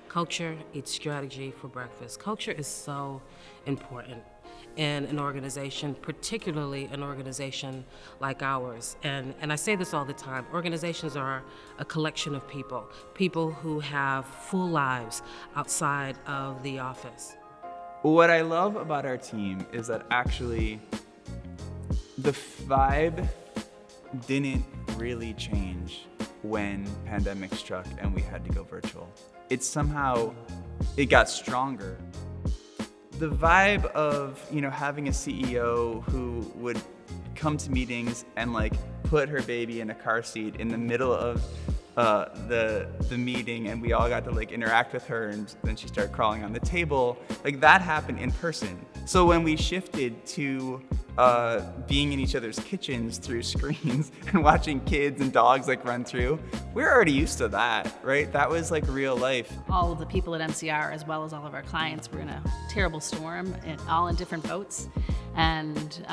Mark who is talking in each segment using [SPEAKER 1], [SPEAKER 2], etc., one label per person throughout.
[SPEAKER 1] Culture eats strategy for breakfast. Culture is so important in an organization, particularly an organization like ours. And I say this all the time, organizations are a collection of people who have full lives outside of the office.
[SPEAKER 2] What I love about our team is that actually the vibe didn't really change when pandemic struck and we had to go virtual. It got stronger. The vibe of, having a CEO who would come to meetings and put her baby in a car seat in the middle of the meeting, and we all got to interact with her, and then she started crawling on the table. That happened in person. So when we shifted to being in each other's kitchens through screens and watching kids and dogs run through, we're already used to that, right? That was real life.
[SPEAKER 3] All of the people at MCR, as well as all of our clients, were in a terrible storm, all in different boats, and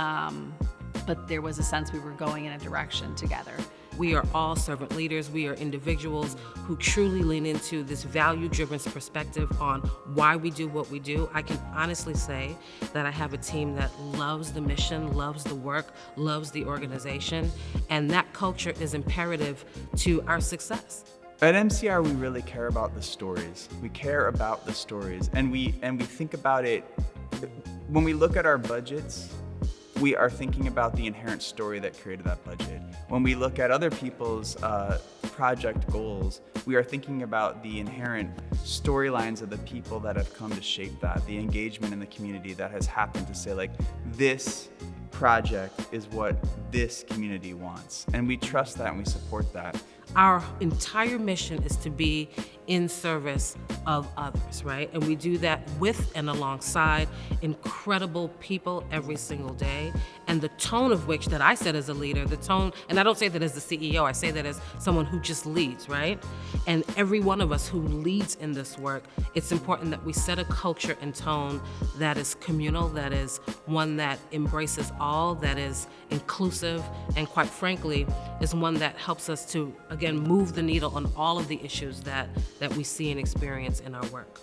[SPEAKER 3] but there was a sense we were going in a direction together.
[SPEAKER 1] We are all servant leaders. We are individuals who truly lean into this value-driven perspective on why we do what we do. I can honestly say that I have a team that loves the mission, loves the work, loves the organization, and that culture is imperative to our success.
[SPEAKER 2] At MCR, we really care about the stories. We care about the stories, and we think about it. When we look at our budgets, we are thinking about the inherent story that created that budget. When we look at other people's project goals, we are thinking about the inherent storylines of the people that have come to shape that, the engagement in the community that has happened to say, this project is what this community wants. And we trust that and we support that.
[SPEAKER 1] Our entire mission is to be in service of others, right? And we do that with and alongside incredible people every single day. And the tone of which that I set as a leader, and I don't say that as the CEO, I say that as someone who just leads, right? And every one of us who leads in this work, it's important that we set a culture and tone that is communal, that is one that embraces all, that is inclusive, and quite frankly, is one that helps us to, again, move the needle on all of the issues that we see and experience in our work.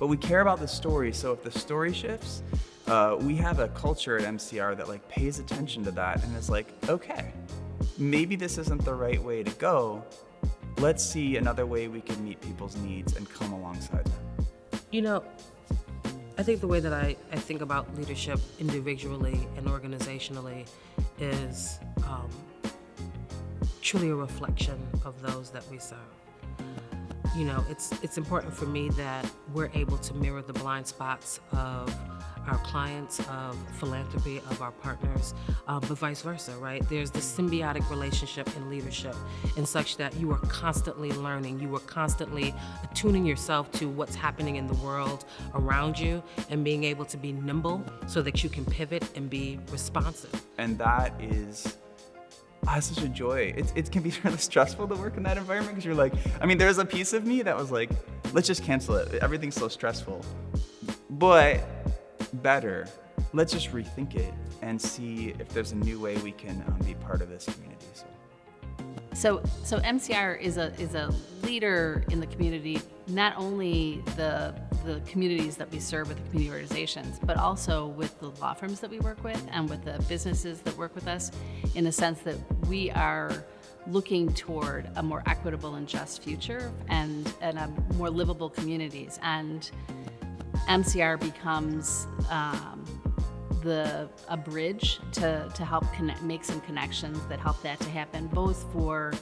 [SPEAKER 2] But we care about the story, so if the story shifts, we have a culture at MCR that pays attention to that and is okay, maybe this isn't the right way to go. Let's see another way we can meet people's needs and come alongside them.
[SPEAKER 1] I think the way that I think about leadership individually and organizationally is truly a reflection of those that we serve. It's important for me that we're able to mirror the blind spots of our clients, of philanthropy, of our partners, but vice versa, right? There's this symbiotic relationship in leadership in such that you are constantly learning, you are constantly attuning yourself to what's happening in the world around you and being able to be nimble so that you can pivot and be responsive.
[SPEAKER 2] And that is such a joy. It can be really stressful to work in that environment because you're there's a piece of me that was let's just cancel it. Everything's so stressful. But better, let's just rethink it and see if there's a new way we can be part of this community.
[SPEAKER 3] So MCR is a leader in the community, not only the communities that we serve with the community organizations, but also with the law firms that we work with and with the businesses that work with us, in the sense that we are looking toward a more equitable and just future and a more livable communities. And MCR becomes a bridge to help make some connections that help that to happen, both for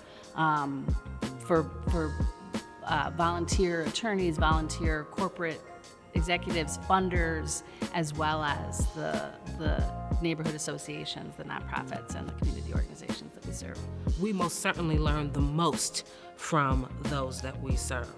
[SPEAKER 3] volunteer attorneys, volunteer corporate executives, funders, as well as the neighborhood associations, the nonprofits, and the community organizations that we serve.
[SPEAKER 1] We most certainly learn the most from those that we serve.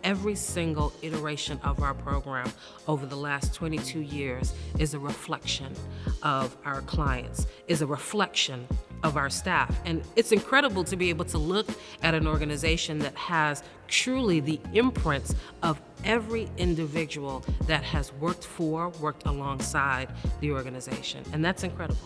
[SPEAKER 1] Every single iteration of our program over the last 22 years is a reflection of our clients, is a reflection of our staff. And it's incredible to be able to look at an organization that has truly the imprints of every individual that has worked alongside the organization. And that's incredible.